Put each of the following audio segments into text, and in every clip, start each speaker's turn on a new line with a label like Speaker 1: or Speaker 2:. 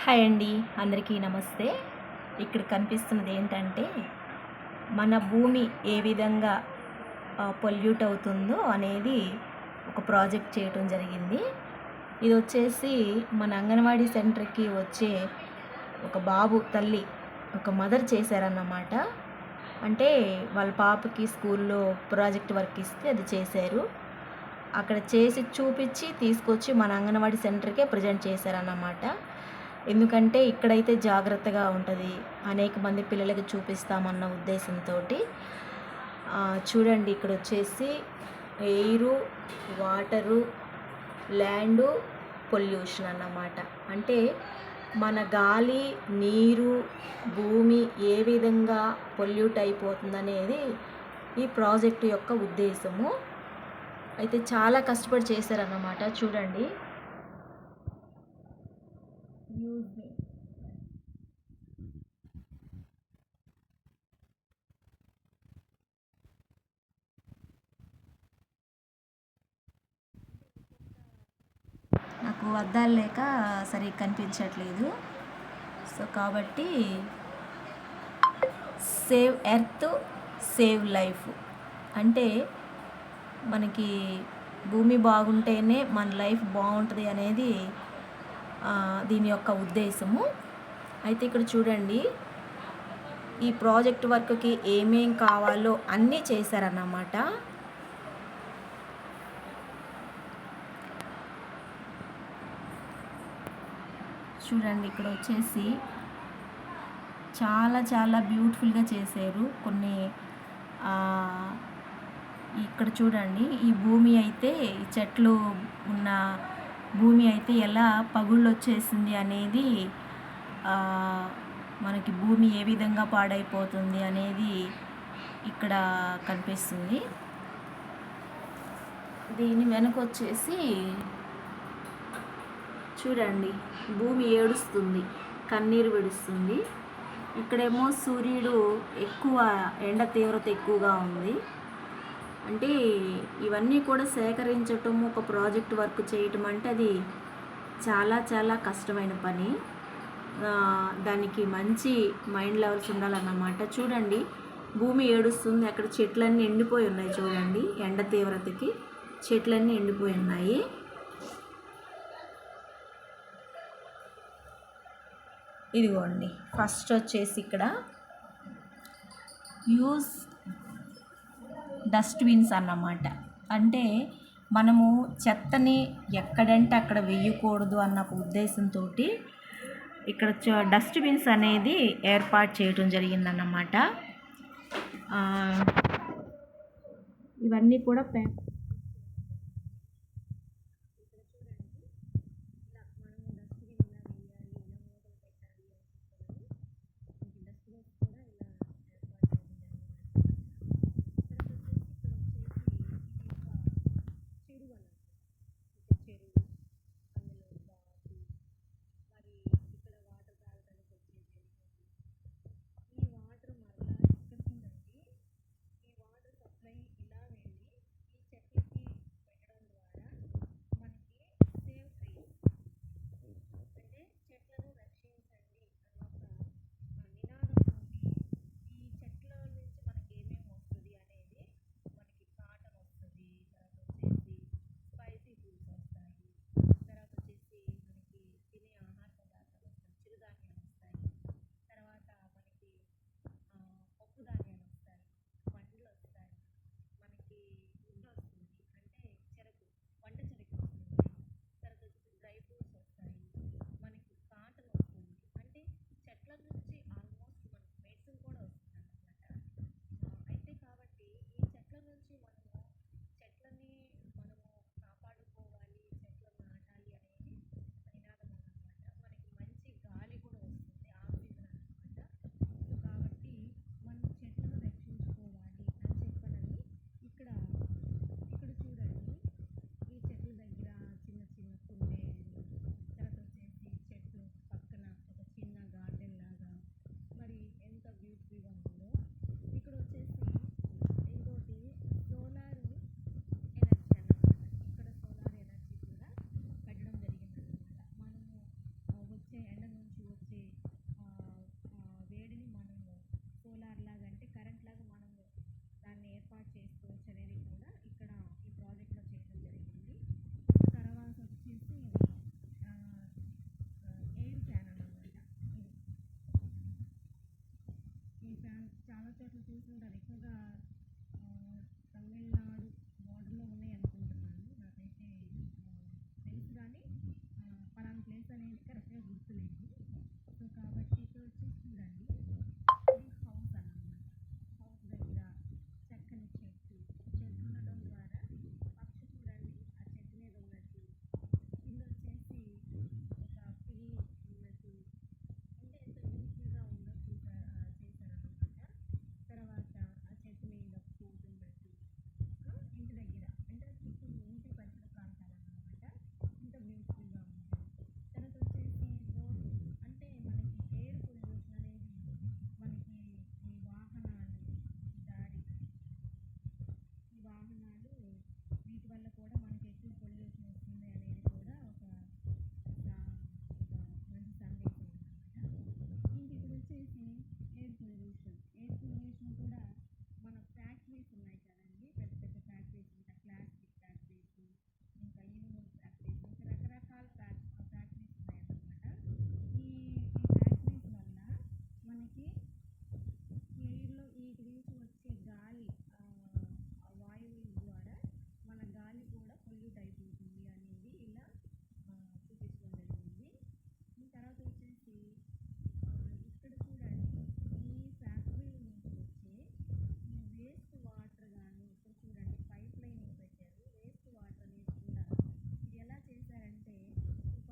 Speaker 1: Hi అండి, అందరికీ నమస్తే. ఇక్కడ కనిపిస్తున్నది ఏంటంటే మన భూమి ఏ విధంగా పొల్యూట్ అవుతుందో అనేది ఒక ప్రాజెక్ట్ చేయటం జరిగింది. ఇది వచ్చేసి మన అంగన్వాడీ సెంటర్కి వచ్చే ఒక బాబు తల్లి, ఒక మదర్ చేశారన్నమాట. అంటే వాళ్ళ పాపకి స్కూల్లో ప్రాజెక్ట్ వర్క్ ఇస్తే అది చేశారు. అక్కడ చేసి చూపించి తీసుకొచ్చి మన అంగన్వాడీ సెంటర్కే ప్రజెంట్ చేశారన్నమాట. ఎందుకంటే ఇక్కడైతే జాగ్రత్తగా ఉంటుంది, అనేక మంది పిల్లలకి చూపిస్తామన్న ఉద్దేశంతో. చూడండి, ఇక్కడ వచ్చేసి ఎయిరు, వాటరు, ల్యాండు పొల్యూషన్ అన్నమాట. అంటే మన గాలి, నీరు, భూమి ఏ విధంగా పొల్యూట్ అయిపోతుందనేది ఈ ప్రాజెక్టు యొక్క ఉద్దేశము. అయితే చాలా కష్టపడి చేశారన్నమాట. చూడండి, నాకు అద్దాలు లేక సరిగ్గా కనిపించట్లేదు. సో కాబట్టి సేవ్ ఎర్త్, సేవ్ లైఫ్ అంటే మనకి భూమి బాగుంటేనే మన లైఫ్ బాగుంటుంది అనేది దీని యొక్క ఉద్దేశము. అయితే ఇక్కడ చూడండి, ఈ ప్రాజెక్ట్ వర్క్కి ఏమేం కావాలో అన్నీ చేశారన్నమాట. చూడండి, ఇక్కడ వచ్చేసి చాలా చాలా బ్యూటిఫుల్గా చేశారు. కొన్ని ఇక్కడ చూడండి, ఈ భూమి అయితే, ఈ చెట్లు ఉన్న భూమి అయితే ఎలా పగుళ్ళు వచ్చేసింది అనేది, మనకి భూమి ఏ విధంగా పాడైపోతుంది అనేది ఇక్కడ కనిపిస్తుంది. దీని వెనక వచ్చేసి చూడండి, భూమి ఏడుస్తుంది, కన్నీరు విడుస్తుంది. ఇక్కడేమో సూర్యుడు ఎక్కువ, ఎండ తీవ్రత ఎక్కువగా ఉంది. అంటే ఇవన్నీ కూడా సేకరించటం, ఒక ప్రాజెక్ట్ వర్క్ చేయటం అంటే అది చాలా చాలా కష్టమైన పని. దానికి మంచి మైండ్ లెవెల్స్ ఉండాలన్నమాట. చూడండి, భూమి ఏడుస్తుంది, అక్కడ చెట్లన్నీ ఎండిపోయి ఉన్నాయి. చూడండి, ఎండ తీవ్రతకి చెట్లన్నీ ఎండిపోయి ఉన్నాయి. ఇదిగోండి, ఫస్ట్ వచ్చేసి ఇక్కడ యూజ్ డస్ట్బిన్స్ అన్నమాట. అంటే మనము చెత్తని ఎక్కడంటే అక్కడ వేయకూడదు అన్న ఒక ఉద్దేశంతో ఇక్కడ డస్ట్బిన్స్ అనేది ఏర్పాటు చేయడం జరిగిందన్నమాట. ఇవన్నీ కూడా
Speaker 2: చెట్లు చూసుంటారు ఎక్కువగా తమిళనాడు బోర్డర్లో ఉన్నాయి అనుకుంటున్నాను. నాకైతే తెలుసు కానీ పలానా ప్లేస్ అనేది కరెక్ట్గా గుర్తులేదు. సో కాబట్టి ఇక్కడ వచ్చేసి చూడండి, ఇది హౌస్ అన్నమాట. హౌస్ దగ్గర చక్కని చెట్టు ఉండడం ద్వారా పక్షి చూడండి ఆ చెట్టు మీద ఉన్నట్టు, కింద వచ్చేసి ఒక పిల్లి ఉన్నట్టు, అంటే ఎంత బ్యూటిఫుల్గా ఉందో చేశారన్నమాట. తర్వాత ఆ చెట్టు మీద పోతున్నట్టు, ఇంటి దగ్గర అంటే చుట్టూ ఇంటి పరిసర ప్రాంతాలన్నమాట. ఇంత బ్యూటిఫుల్గా ఉంటుంది. తర్వాత వచ్చేసి రోడ్డు, అంటే మనకి ఎయిర్ పొల్యూషన్ అనేది మనకి ఈ వాహనాలు దాడి ఈ వాహనాలు వీటి వల్ల కూడా మనకి ఎక్కువ పొల్యూషన్ వస్తుంది అనేది కూడా ఒక మంచి సందేశం అన్నమాట. ఇంక ఇక్కడ వచ్చేసి ఎయిర్ పొల్యూషన్ కూడా మన ఫ్యాక్టరీస్ ఉన్నాయి కదండి, పెద్ద పెద్ద ఫ్యాక్టరీస్, ఇంకా ప్లాస్టిక్ ఫ్యాక్టరీస్, ఇంకా ఇనుము ఫ్యాక్టరీస్, ఇంకా రకరకాల ఫ్యాక్టరీస్ ఉన్నాయన్నమాట. ఈ ఫ్యాక్టరీస్ వల్ల మనకి ఎయిర్లో వీటి నుంచి వచ్చే గాలి, వాయువుల ద్వారా మన గాలి కూడా పొల్యూట్ అయిపోతుంది అనేది ఇలా చూపించడం జరిగింది. తర్వాత వచ్చేసి ఇక్కడ చూడండి, ఈ ఫ్యాక్టరీల నుంచి వచ్చే ఈ వేస్ట్ వాటర్ కానీ, ఇక్కడ చూడండి పైప్ లైన్ పెట్టారు. వేస్ట్ వాటర్ అనేది కూడా ఇది ఎలా చేశారంటే ఒక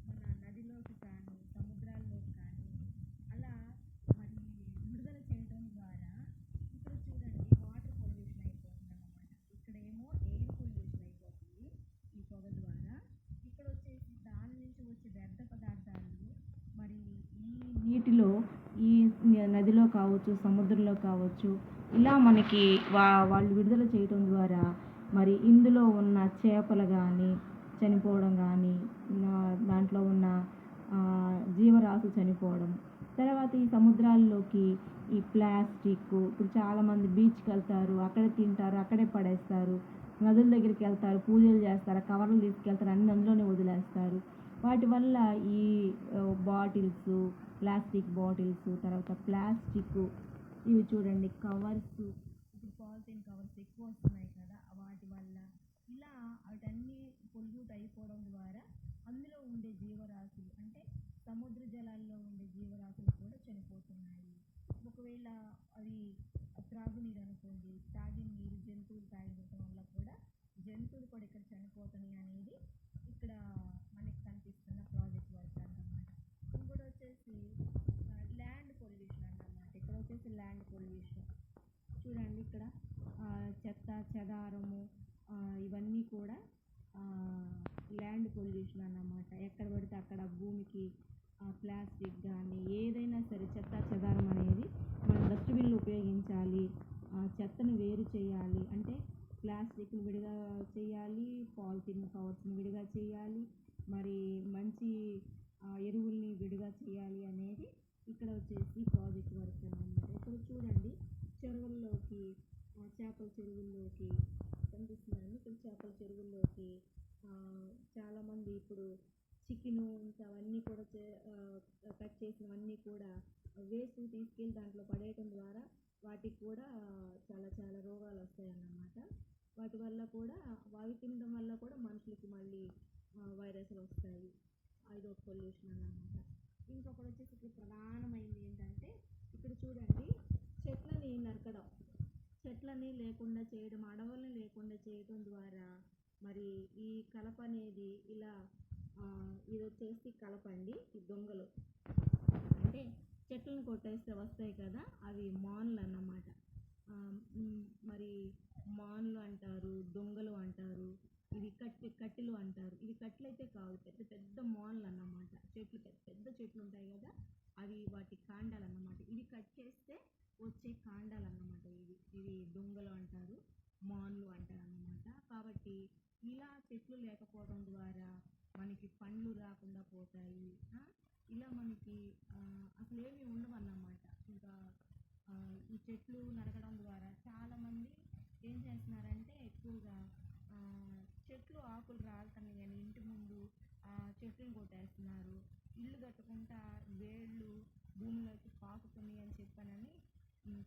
Speaker 2: మన నదిలోకి కానీ సముద్రాల్లోకి కానీ అలా మరి విడుదల చేయడం ద్వారా ఇక్కడ చూడండి వాటర్ పొల్యూషన్ అయిపోతుంది అన్నమాట. ఇక్కడేమో ఎయిర్ పొల్యూషన్ అయిపోతుంది ఈ పొగ ద్వారా. ఇక్కడ వచ్చేసి దాని నుంచి వచ్చే వ్యర్థ పదార్థాలు మరి ఈ నీటిలో, ఈ నదిలో కావచ్చు, సముద్రంలో కావచ్చు, ఇలా మనకి వాళ్ళు విడుదల చేయడం ద్వారా మరి ఇందులో ఉన్న చేపలు కానీ చనిపోవడం కానీ, దాంట్లో ఉన్న జీవరాశులు చనిపోవడం. తర్వాత ఈ సముద్రాల్లోకి ఈ ప్లాస్టిక్, ఇప్పుడు చాలామంది బీచ్కి వెళ్తారు, అక్కడే తింటారు, అక్కడే పడేస్తారు. నదుల దగ్గరికి వెళ్తారు, పూజలు చేస్తారు, కవర్లు తీసుకెళ్తారు, అన్ని అందులోనే వదిలేస్తారు. వాటి వల్ల ఈ బాటిల్స్, ప్లాస్టిక్ బాటిల్స్, తర్వాత ప్లాస్టిక్ ఇవి చూడండి కవర్స్, ఇప్పుడు పాలిథిన్ కవర్స్ ఎక్కువ వస్తున్నాయి కదా, వాటి వల్ల ఇలా వాటన్నీ పొల్యూట్ అయిపోవడం ద్వారా అందులో ఉండే జీవరాశులు, అంటే సముద్ర జలాల్లో ఉండే జీవరాశులు కూడా చనిపోతున్నాయి. ఒకవేళ అవి త్రాగునీరు అనుకోండి, తాగిన నీరు జంతువులు తాగడం వల్ల కూడా జంతువులు కూడా ఇక్కడ చనిపోతున్నాయి అనేది ఇక్కడ మనకి కనిపిస్తున్న ప్రాజెక్ట్ వర్క్ అన్నమాట. ఇంకోటి వచ్చేసి ల్యాండ్ పొల్యూషన్ అన్నమాట. ఇక్కడ వచ్చేసి ల్యాండ్ పొల్యూషన్ చూడండి, ఇక్కడ చెత్త చెదారము ఇవన్నీ కూడా ల్యాండ్ పొల్యూషన్ అన్నమాట. ఎక్కడ పడితే అక్కడ భూమికి ప్లాస్టిక్ కానీ ఏదైనా సరే చెత్త చెదారం అనేది మనం డస్ట్బిన్లు ఉపయోగించాలి. చెత్తను వేరు చేయాలి, అంటే ప్లాస్టిక్ని విడిగా చేయాలి, పాలిథిన్ కవర్స్ని విడిగా చేయాలి, మరి మంచి ఎరువుల్ని విడిగా చేయాలి అనేది ఇక్కడ వచ్చేసి ప్రాజెక్ట్ వర్క్ అన్నమాట. ఇక్కడ చూడండి చెరువుల్లోకి, చేపల చెరువుల్లోకి కనిపిస్తున్నాను. ఇక్కడ చేపల చెరువుల్లోకి చాలామంది ఇప్పుడు చికెను ఇంకా అవన్నీ కూడా కట్ చేసినవన్నీ కూడా వేస్ట్ తీసుకెళ్ళి దాంట్లో పడేయటం ద్వారా వాటికి కూడా చాలా చాలా రోగాలు వస్తాయన్నమాట. వాటి వల్ల కూడా అవి తినడం వల్ల కూడా మనుషులకి మళ్ళీ వైరస్లు వస్తాయి. అది ఒక పొల్యూషన్ అన్నమాట. ఇంకొకటి వచ్చేసి ఇక్కడ ప్రధానమైనది ఏంటంటే ఇక్కడ చూడండి చెట్లని నరకడం, చెట్లని లేకుండా చేయడం, అడవుల్ని లేకుండా చేయడం ద్వారా మరి ఈ కలప అనేది ఇలా ఇది వచ్చేసి కలపండి, ఈ దొంగలు అంటే చెట్లను కొట్టేస్తే వస్తాయి కదా, అవి మానులు అన్నమాట. మరి మానులు అంటారు, దొంగలు అంటారు, ఇవి కట్టెలు అంటారు. ఇవి కట్టెలు అయితే కాదు, పెద్ద పెద్ద మానులు అన్నమాట. చెట్లు పెద్ద పెద్ద చెట్లు ఉంటాయి కదా, అవి వాటి కాండాలు అన్నమాట. ఇవి కట్ చేస్తే వచ్చే కాండాలు అన్నమాట. ఇవి దొంగలు అంటారు, మానులు అంటారు అన్నమాట. కాబట్టి ఇలా చెట్లు లేకపోవడం ద్వారా మనకి పండ్లు రాకుండా పోతాయి. ఇలా మనకి అసలు ఏమీ ఉండవన్నమాట. ఇంకా ఈ చెట్లు నరకడం ద్వారా చాలామంది ఏం చేస్తున్నారంటే ఎక్కువగా చెట్లు ఆకులు రాలుతున్నాయి అని ఇంటి ముందు చెట్లను కొట్టేస్తున్నారు. ఇల్లు కట్టుకుంటా వేళ్ళు భూమిలోకి పాకుతున్నాయి అని చెప్పానని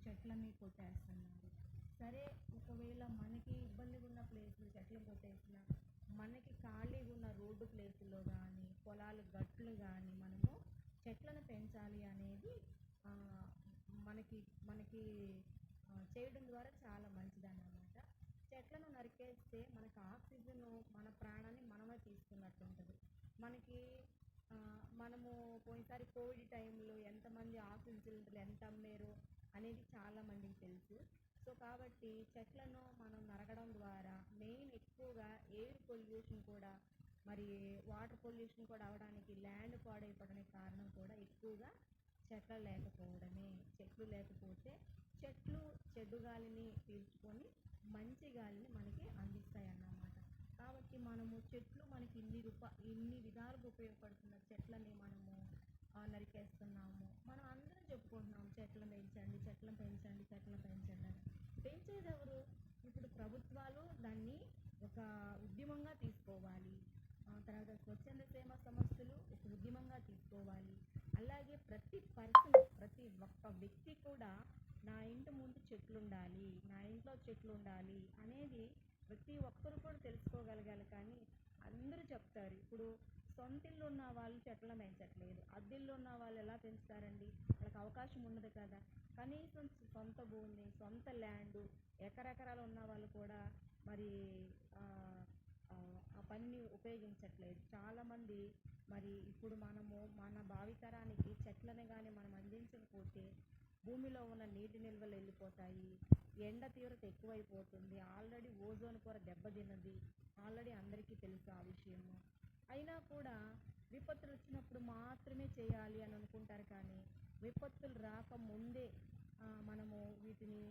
Speaker 2: చెట్లని కొట్టేస్తున్నారు. సరే, ఒకవేళ మనకి ఇబ్బందిగా ఉన్న ప్లేస్‌లో చెట్లు కొట్టేసినా, మనకి ఖాళీగా ఉన్న రోడ్డు ప్లేసుల్లో గానీ, పొలాలు గట్లు గానీ మనము చెట్లను పెంచాలి అనేది ఆహ్, మనకి మనకి చేయడం ద్వారా చాలా మంచిదన్నమాట. చెట్లను నరికేస్తే మనకు ఆక్సిజను మన ప్రాణాన్ని మనమే తీసుకున్నట్టుంటది. మనకి మనము పోయినసారి కోవిడ్ టైంలో ఎంతమంది ఆక్సిజన్ సిలిండర్లు ఎంత అమ్మారో అనేది చాలా మందికి తెలుసు. సో, కాబట్టి చెట్లను మనం నరకడం ద్వారా మెయిన్ ఎక్కువగా ఎయిర్ పొల్యూషన్ కూడా, మరి వాటర్ పొల్యూషన్ కూడా అవ్వడానికి, ల్యాండ్ పాడైపోవడానికి కారణం కూడా ఎక్కువగా చెట్లు లేకపోవడమే. చెట్లు లేకపోతే చెట్లు చెడు గాలిని పీల్చుకొని మంచి గాలిని మనకి అందిస్తాయన్నమాట. కాబట్టి మనము చెట్లు మనకి ఇన్ని విధాలుగా ఉపయోగపడుతున్న చెట్లని మనము నరికేస్తున్నాము. మనం అందరం చెప్పుకుంటున్నాం చెట్లను పెంచండి, చెట్లను పెంచండి, చెట్లను పెంచండి అని. పెంచేదెవరు? ఇప్పుడు ప్రభుత్వాలు దాన్ని ఒక ఉద్యమంగా తీసుకోవాలి. తర్వాత స్వచ్ఛంద సేవా సంస్థలు ఒక ఉద్యమంగా తీసుకోవాలి. అలాగే ప్రతి ఒక్క వ్యక్తి కూడా నా ఇంటి ముందు చెట్లుండాలి, నా ఇంట్లో చెట్లుండాలి అనేది ప్రతి ఒక్కరు కూడా తెలుసుకోగలగాలి. కానీ అందరూ చెప్తారు. ఇప్పుడు సొంతిల్లు ఉన్న వాళ్ళు చెట్లను పెంచట్లేదు. అద్దెల్లు ఉన్న వాళ్ళు ఎలా పెంచుతారండి? వాళ్ళకి అవకాశం ఉండదు కదా. కనీసం సొంత భూమి, సొంత ల్యాండు, ఎకరెకరాలు ఉన్న వాళ్ళు కూడా మరి ఆ పనిని ఉపయోగించట్లేదు. చాలామంది మరి ఇప్పుడు మనము మన భావితరానికి చెట్లను కానీ మనం అందించకపోతే భూమిలో ఉన్న నీటి నిల్వలు వెళ్ళిపోతాయి. ఎండ తీవ్రత ఎక్కువైపోతుంది. ఆల్రెడీ ఓజోన్ పొర దెబ్బతిన్నది. ఆల్రెడీ అందరికీ తెలుసు ఆ విషయము. అయినా కూడా విపత్తులు వచ్చినప్పుడు మాత్రమే చేయాలి అని అనుకుంటారు. కానీ విపత్తులు రాకముందే మనము వీటిని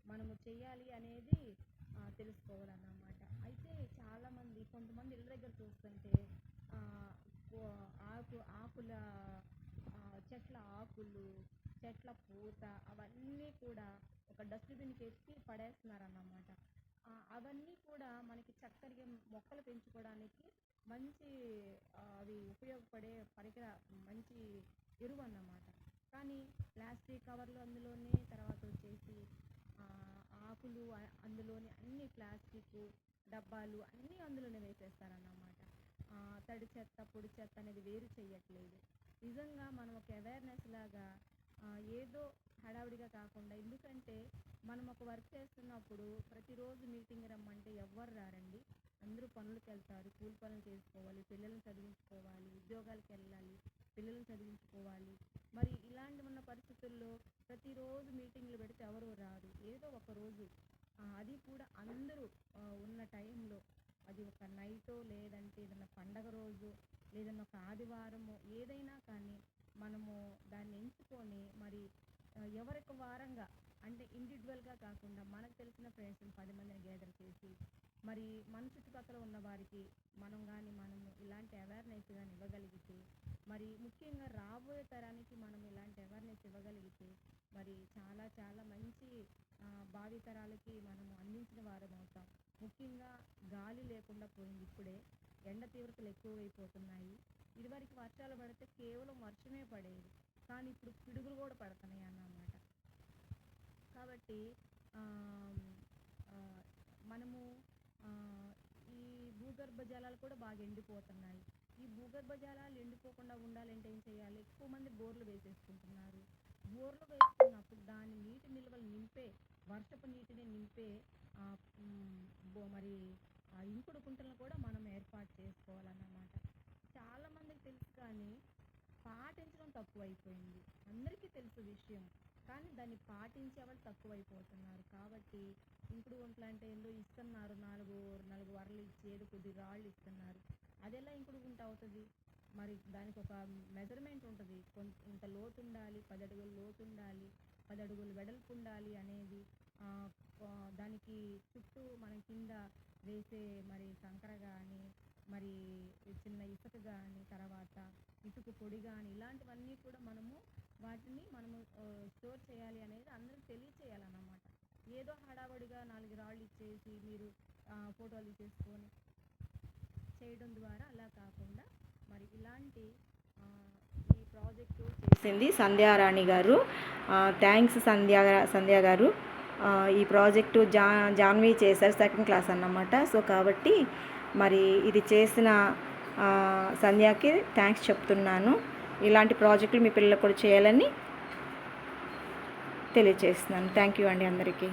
Speaker 2: మనము చేయాలి అనేది తెలుసుకోవాలన్నమాట. అయితే కొంతమంది ఇళ్ళ దగ్గర చూస్తుంటే ఆకుల చెట్ల ఆకులు, చెట్ల పూత అవన్నీ కూడా ఒక డస్ట్‌బిన్‌కి ఎత్తి పడేస్తున్నారన్నమాట. అవన్నీ కూడా మనకి చక్కగా మొక్కలు పెంచుకోవడానికి మంచి అవి ఉపయోగపడే మంచి ఎరువు అన్నమాట. కానీ ప్లాస్టిక్ కవర్లు అందులోనే, తర్వాత వచ్చేసి ఆకులు అందులోనే, అన్ని ప్లాస్టిక్ డబ్బాలు అన్నీ అందులోనే వేసేస్తారన్నమాట. తడి చెత్త, పొడి చెత్త అనేది వేరు చేయట్లేదు. నిజంగా మనం ఒక అవేర్నెస్ లాగా ఏదో హడావిడిగా కాకుండా, ఎందుకంటే మనం ఒక వర్క్ చేస్తున్నప్పుడు ప్రతిరోజు మీటింగ్ రమ్మంటే ఎవ్వరు రారండి. అందరూ పనులకు వెళ్తారు, కూలి పనులు చేసుకోవాలి, పిల్లల్ని చదివించుకోవాలి, ఉద్యోగాలకు వెళ్ళాలి, పిల్లల్ని చదివించుకోవాలి. మరి ఇలాంటి ఉన్న పరిస్థితుల్లో ప్రతిరోజు మీటింగ్లు పెడితే ఎవరు రారు. ఏదో ఒక రోజు, అది కూడా అందరూ ఉన్న టైంలో, అది ఒక నైటో లేదంటే ఏదైనా పండగ రోజు లేదన్నా ఒక ఆదివారమో ఏదైనా కానీ మనము దాన్ని ఎంచుకొని మరి ఎవరికి వారంగా, అంటే ఇండివిజువల్గా కాకుండా మనకు తెలిసిన ఫ్రెండ్స్ని 10 మందిని గ్యాదర్ చేసి మరి మన చుట్టుపక్కల ఉన్న వారికి మనము ఇలాంటి అవేర్నెస్ కానీ ఇవ్వగలిగితే, మరి ముఖ్యంగా రాబోయే తరానికి మనం ఇలాంటి అవేర్నెస్ ఇవ్వగలిగితే మరి చాలా చాలా మంచి భావితరాలకి మనము అందించిన వారం అవుతాం. ముఖ్యంగా గాలి లేకుండా పోయింది. ఇప్పుడే ఎండ తీవ్రతలు ఎక్కువైపోతున్నాయి. ఇదివరకు వర్షాలు పడితే కేవలం వర్షమే పడేది, కానీ ఇప్పుడు పిడుగులు కూడా పడుతున్నాయి అన్నమాట. కాబట్టి మనము ఈ భూగర్భ జలాలు కూడా బాగా ఎండిపోతున్నాయి. ఈ భూగర్భ జలాలు ఎండిపోకుండా ఉండాలంటే ఏం చేయాలి? ఎక్కువ మంది బోర్లు వేసేసుకుంటున్నారు. బోర్లు వేసుకున్నప్పుడు దాని నీటి నిల్వలు వర్షపు నీటిని నింపే మరి ఇంకుడు గుంటలను కూడా మనం ఏర్పాటు చేసుకోవాలన్నమాట. చాలామందికి తెలుసు కానీ పాటించడం తక్కువైపోయింది. అందరికీ తెలుసు విషయం, కానీ దాన్ని పాటించే వాళ్ళు తక్కువైపోతున్నారు. కాబట్టి ఇంకుడు గుంటలు అంటే ఏందో ఇస్తున్నారు, నాలుగు వరలు ఇచ్చి ఏదో కొద్ది రాళ్ళు ఇస్తున్నారు. అది ఎలా ఇంకుడు గుంట అవుతుంది? మరి దానికి ఒక మెజర్మెంట్ ఉంటుంది. ఇంత లోతు ఉండాలి, 10 అడుగుల లోతు ఉండాలి, 10 అడుగులు వెడల్పు ఉండాలి అనేది. దానికి చుట్టూ మనం కింద వేసే మరి కంకర కానీ, మరి చిన్న ఇసుక కానీ, తర్వాత ఇటుక పొడి కానీ, ఇలాంటివన్నీ కూడా వాటిని స్టోర్ చేయాలి అనేది అందరికి తెలియచేయాలన్నమాట. ఏదో హడావుడిగా 4 రాళ్ళు ఇచ్చేసి మీరు ఫోటోలు తీసేసుకొని చేయడం ద్వారా అలా కాకుండా మరి ఇలాంటి
Speaker 1: ఈ ప్రాజెక్టు చేసింది సంధ్యారాణి గారు. థ్యాంక్స్ సంధ్య గారు. ఈ ప్రాజెక్టు జాన్వి చేశారు, సెకండ్ క్లాస్ అన్నమాట. సో కాబట్టి మరి ఇది చేసిన సంధ్యకి థ్యాంక్స్ చెప్తున్నాను. ఇలాంటి ప్రాజెక్టులు మీ పిల్లలకు కూడా చేయాలని తెలియజేస్తున్నాను. థ్యాంక్ యూ అండి అందరికీ.